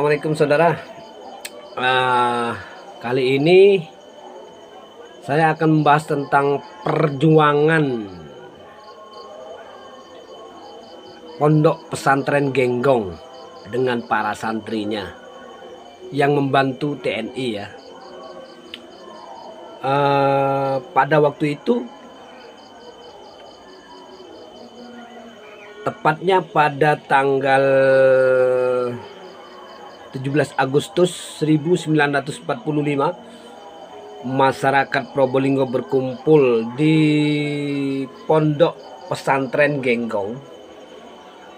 Assalamualaikum saudara. Kali ini saya akan membahas tentang perjuangan Pondok Pesantren Genggong dengan para santrinya yang membantu TNI ya. Pada waktu itu, tepatnya pada tanggal 17 Agustus 1945, masyarakat Probolinggo berkumpul di Pondok Pesantren Genggong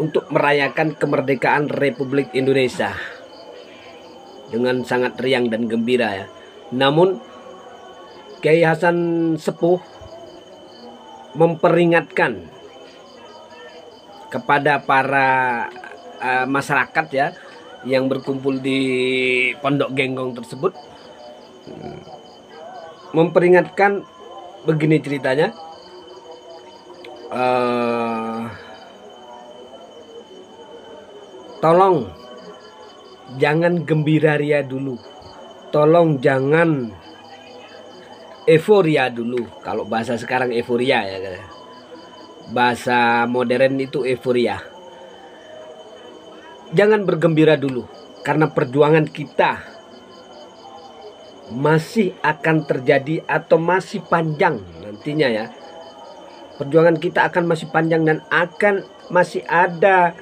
untuk merayakan kemerdekaan Republik Indonesia dengan sangat riang dan gembira ya. Namun Kiai Hasan Sepuh memperingatkan kepada para masyarakat ya yang berkumpul di Pondok Genggong tersebut, memperingatkan begini ceritanya. Tolong jangan gembira ria dulu, tolong jangan euforia dulu. Kalau bahasa sekarang euforia ya, bahasa modern itu euforia. Jangan bergembira dulu, karena perjuangan kita masih akan terjadi atau masih panjang nantinya ya. Perjuangan kita akan masih panjang dan akan masih ada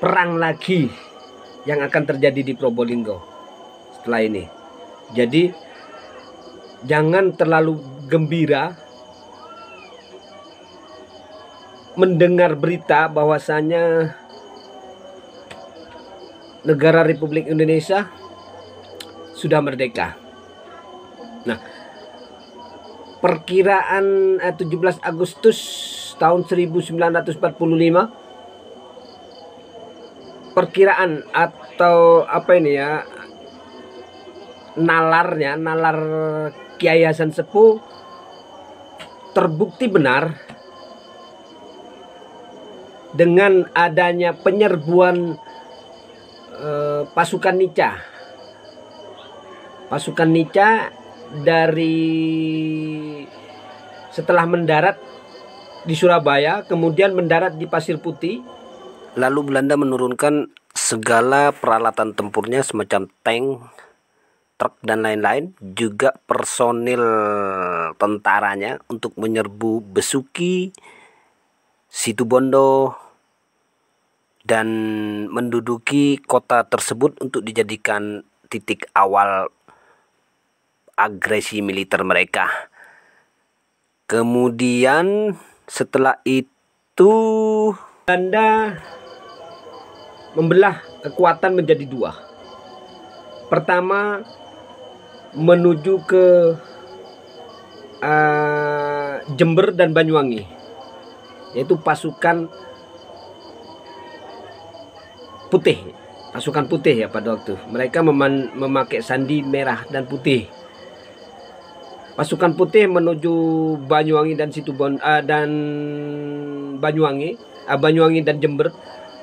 perang lagi yang akan terjadi di Probolinggo setelah ini. Jadi jangan terlalu gembira mendengar berita bahwasanya negara Republik Indonesia sudah merdeka. Nah, perkiraan 17 Agustus tahun 1945, perkiraan atau apa ini ya, nalar Kiai Hasan Sepuh terbukti benar dengan adanya penyerbuan pasukan Nica dari setelah mendarat di Surabaya, kemudian mendarat di Pasir Putih. Lalu Belanda menurunkan segala peralatan tempurnya semacam tank, truk dan lain-lain, juga personil tentaranya untuk menyerbu Besuki, Situbondo, dan menduduki kota tersebut untuk dijadikan titik awal agresi militer mereka. Kemudian setelah itu Belanda membelah kekuatan menjadi dua. Pertama, menuju ke Jember dan Banyuwangi, yaitu pasukan putih ya. Pada waktu mereka memakai sandi merah dan putih. Pasukan putih menuju Banyuwangi dan Situbondo dan Banyuwangi dan Jember.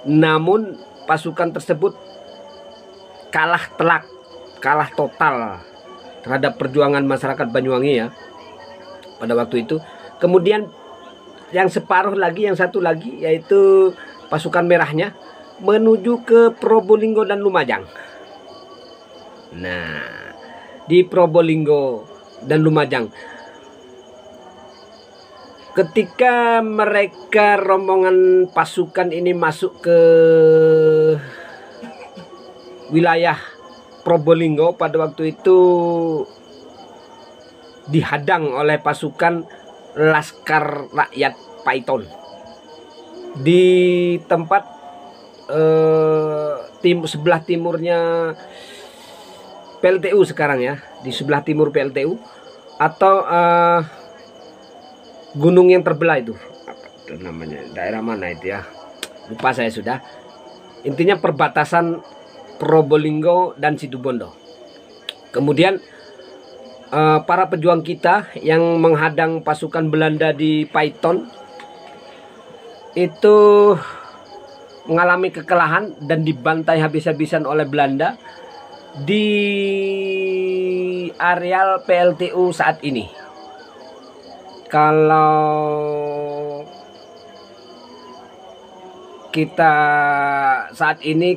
Namun pasukan tersebut kalah total terhadap perjuangan masyarakat Banyuwangi ya pada waktu itu. Kemudian yang satu lagi yaitu pasukan merahnya menuju ke Probolinggo dan Lumajang. Nah, di Probolinggo dan Lumajang, ketika mereka rombongan pasukan ini masuk ke wilayah Probolinggo, pada waktu itu dihadang oleh pasukan Laskar Rakyat Python di tempat sebelah timurnya PLTU sekarang ya, di sebelah timur PLTU atau gunung yang terbelah itu apa itu namanya, daerah mana itu ya, lupa saya sudah. Intinya perbatasan Probolinggo dan Situbondo. Kemudian para pejuang kita yang menghadang pasukan Belanda di Python itu mengalami kekalahan dan dibantai habis-habisan oleh Belanda di areal PLTU saat ini. Kalau kita saat ini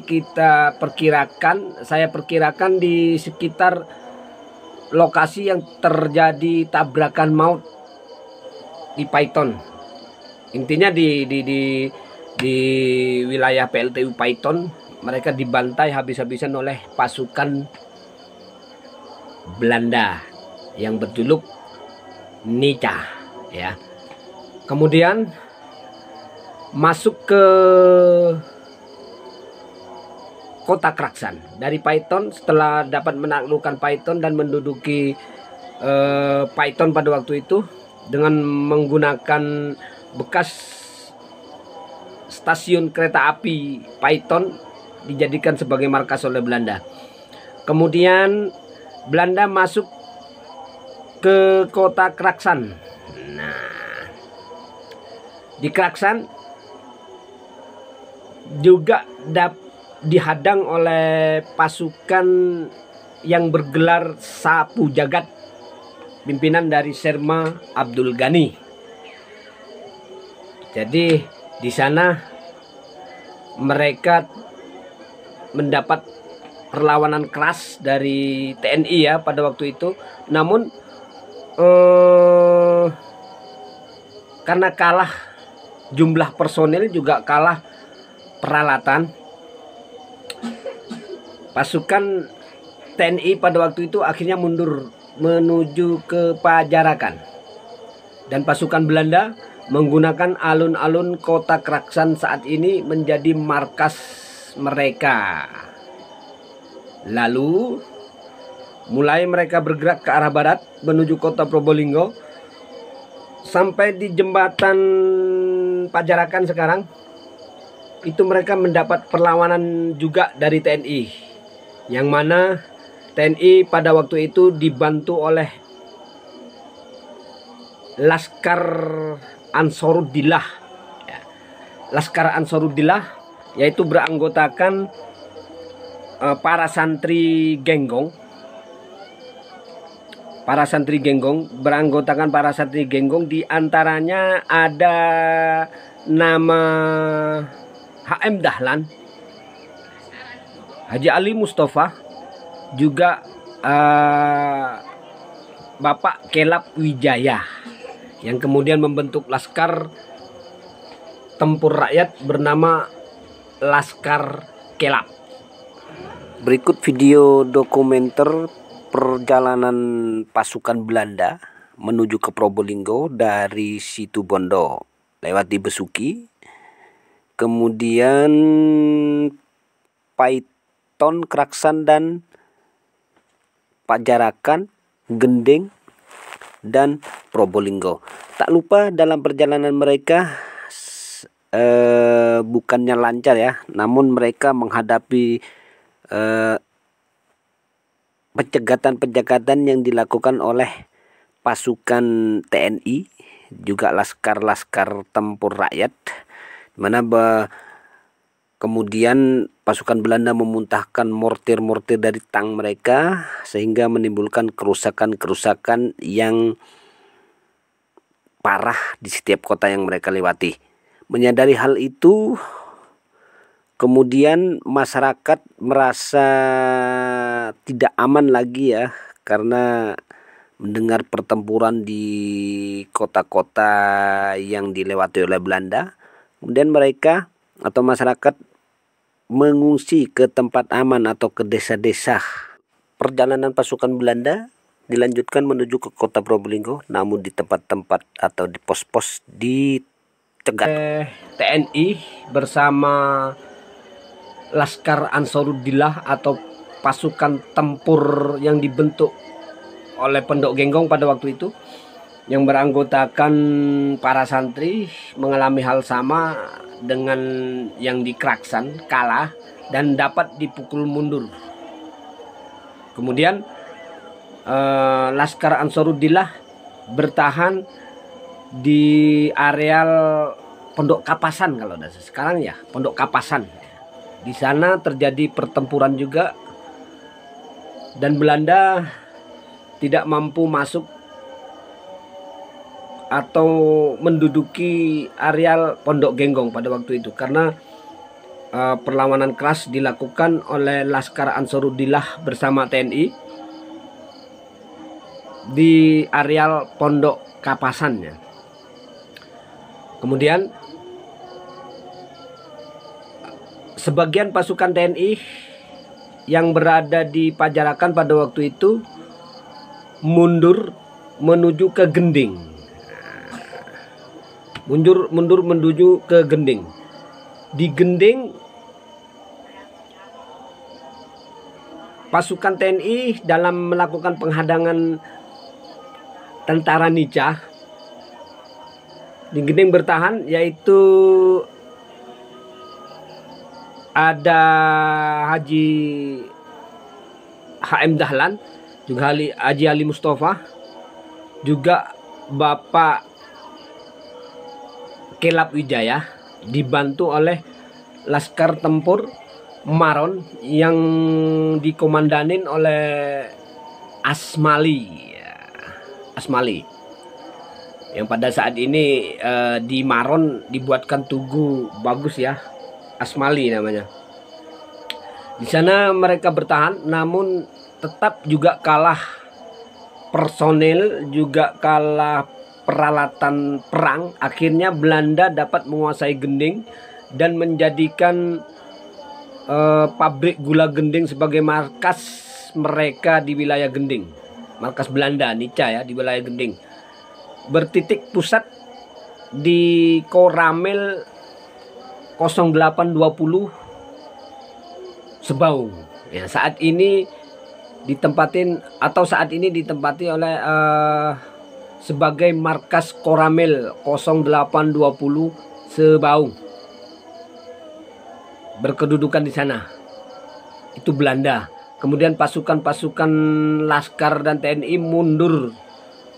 saya perkirakan di sekitar lokasi yang terjadi tabrakan maut di Paiton. Intinya di wilayah PLTU Paiton, mereka dibantai habis-habisan oleh pasukan Belanda yang berjuluk Nica, ya. Kemudian masuk ke kota Kraksan dari Paiton. Setelah dapat menaklukkan Paiton dan menduduki Paiton pada waktu itu dengan menggunakan bekas stasiun kereta api Paiton dijadikan sebagai markas oleh Belanda. Kemudian Belanda masuk ke kota Kraksan. Nah, di Kraksan juga dihadang oleh pasukan yang bergelar Sapu Jagat, pimpinan dari Sherma Abdul Ghani. Jadi di sana mereka mendapat perlawanan keras dari TNI ya pada waktu itu. Namun karena kalah jumlah personil juga kalah peralatan, pasukan TNI pada waktu itu akhirnya mundur menuju ke Pajarakan, dan pasukan Belanda menggunakan alun-alun kota Kraksan saat ini menjadi markas mereka. Lalu mulai mereka bergerak ke arah barat menuju kota Probolinggo. Sampai di jembatan Pajarakan sekarang itu mereka mendapat perlawanan juga dari TNI, yang mana TNI pada waktu itu dibantu oleh Laskar Ansarudillah. Laskar Ansarudillah yaitu beranggotakan para santri Genggong. Para santri Genggong beranggotakan para santri Genggong, di antaranya ada nama HM Dahlan, Haji Ali Mustafa, juga Bapak Kelap Wijaya, yang kemudian membentuk laskar tempur rakyat bernama Laskar Kelap. Berikut video dokumenter perjalanan pasukan Belanda menuju ke Probolinggo dari Situbondo lewat di Besuki, kemudian Paiton, Kraksan, dan Pajarakan, Gending, dan Probolinggo. Tak lupa dalam perjalanan mereka bukannya lancar ya, namun mereka menghadapi pencegatan yang dilakukan oleh pasukan TNI, juga laskar-laskar tempur rakyat, mana kemudian pasukan Belanda memuntahkan mortir-mortir dari tank mereka sehingga menimbulkan kerusakan-kerusakan yang parah di setiap kota yang mereka lewati. Menyadari hal itu, kemudian masyarakat merasa tidak aman lagi ya, karena mendengar pertempuran di kota-kota yang dilewati oleh Belanda. Kemudian mereka atau masyarakat mengungsi ke tempat aman atau ke desa-desa. Perjalanan pasukan Belanda dilanjutkan menuju ke kota Probolinggo, namun di tempat-tempat atau di pos-pos dicegat TNI bersama Laskar Ansarudillah atau pasukan tempur yang dibentuk oleh Pendok Genggong pada waktu itu, yang beranggotakan para santri, mengalami hal sama dengan yang di Kraksan, kalah dan dapat dipukul mundur. Kemudian Laskar Ansarudillah bertahan di areal Pondok Kapasan kalau sekarang ya, Pondok Kapasan. Di sana terjadi pertempuran juga dan Belanda tidak mampu masuk atau menduduki areal Pondok Genggong pada waktu itu karena perlawanan keras dilakukan oleh Laskar Ansarudillah bersama TNI di areal Pondok Kapasan ya. Kemudian sebagian pasukan TNI yang berada di Pajarakan pada waktu itu mundur menuju ke Gending. Mundur menuju ke Gending. Di Gending pasukan TNI dalam melakukan penghadangan tentara Nica di Gending bertahan, yaitu ada Haji HM Dahlan, juga Haji Ali Mustafa, juga Bapak Kelap Wijaya, dibantu oleh Laskar Tempur Maron yang dikomandanin oleh Asmali. Asmali yang pada saat ini di Maron dibuatkan tugu bagus ya, Asmali namanya. Di sana mereka bertahan, namun tetap juga kalah personel, juga kalah peralatan perang. Akhirnya Belanda dapat menguasai Gending dan menjadikan pabrik gula Gending sebagai markas mereka di wilayah Gending. Markas Belanda, Nica ya, di wilayah Gending. Bertitik pusat di Koramil 0820 Sebaung. Ya, saat ini ditempati oleh sebagai markas Koramil 0820 Sebaung. Berkedudukan di sana. Itu Belanda. Kemudian pasukan-pasukan Laskar dan TNI mundur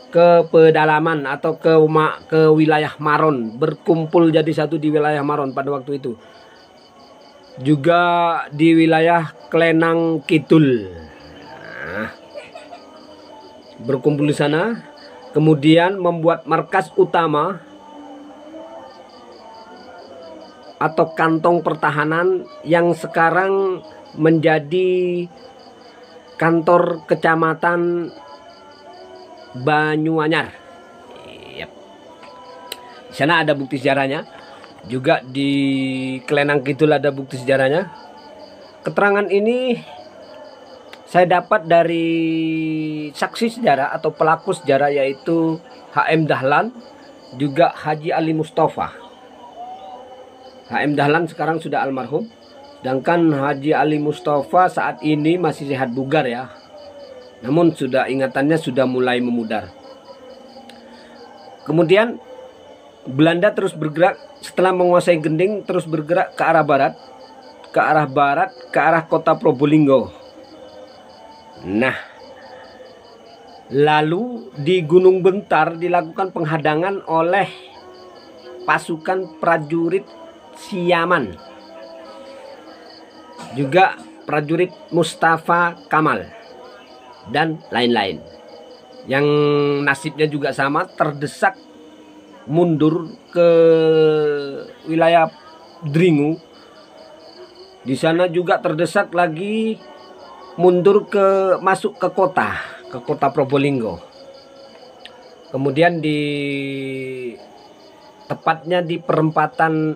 ke pedalaman atau ke wilayah Maron, berkumpul jadi satu di wilayah Maron pada waktu itu. Juga di wilayah Klenang Kidul. Nah, berkumpul di sana, kemudian membuat markas utama atau kantong pertahanan yang sekarang menjadi kantor kecamatan Banyuanyar. Yep. Di sana ada bukti sejarahnya. Juga di Klenang Kidul ada bukti sejarahnya. Keterangan ini saya dapat dari saksi sejarah atau pelaku sejarah, yaitu HM Dahlan, juga Haji Ali Mustafa. HM Dahlan sekarang sudah almarhum, sedangkan Haji Ali Mustafa saat ini masih sehat bugar ya. Namun ingatannya sudah mulai memudar. Kemudian Belanda terus bergerak setelah menguasai Gending, terus bergerak ke arah barat, ke arah kota Probolinggo. Nah, lalu di Gunung Bentar dilakukan penghadangan oleh pasukan prajurit Siaman, juga prajurit Mustafa Kamal dan lain-lain, yang nasibnya juga sama, terdesak mundur ke wilayah Dringu. Di sana juga terdesak lagi mundur masuk ke kota Probolinggo. Kemudian tepatnya di perempatan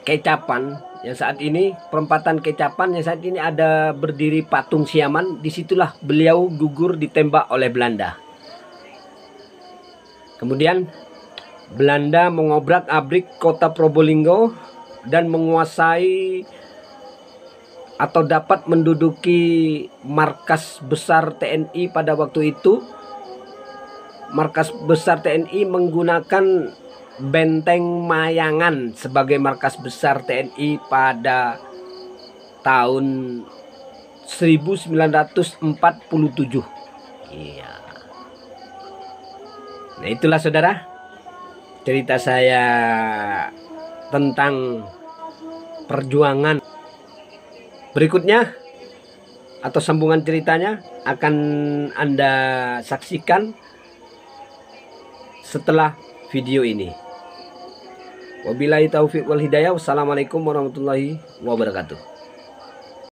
Kecapan yang saat ini ada berdiri patung Siaman. Disitulah beliau gugur ditembak oleh Belanda. Kemudian Belanda mengobrak-abrik kota Probolinggo dan menguasai atau dapat menduduki markas besar TNI pada waktu itu. Markas besar TNI menggunakan Benteng Mayangan sebagai markas besar TNI pada tahun 1947. Iya. Nah, itulah saudara, cerita saya tentang perjuangan berikutnya atau sambungan ceritanya akan Anda saksikan setelah video ini. Wabillahi taufiq wal hidayah. Wassalamualaikum warahmatullahi wabarakatuh.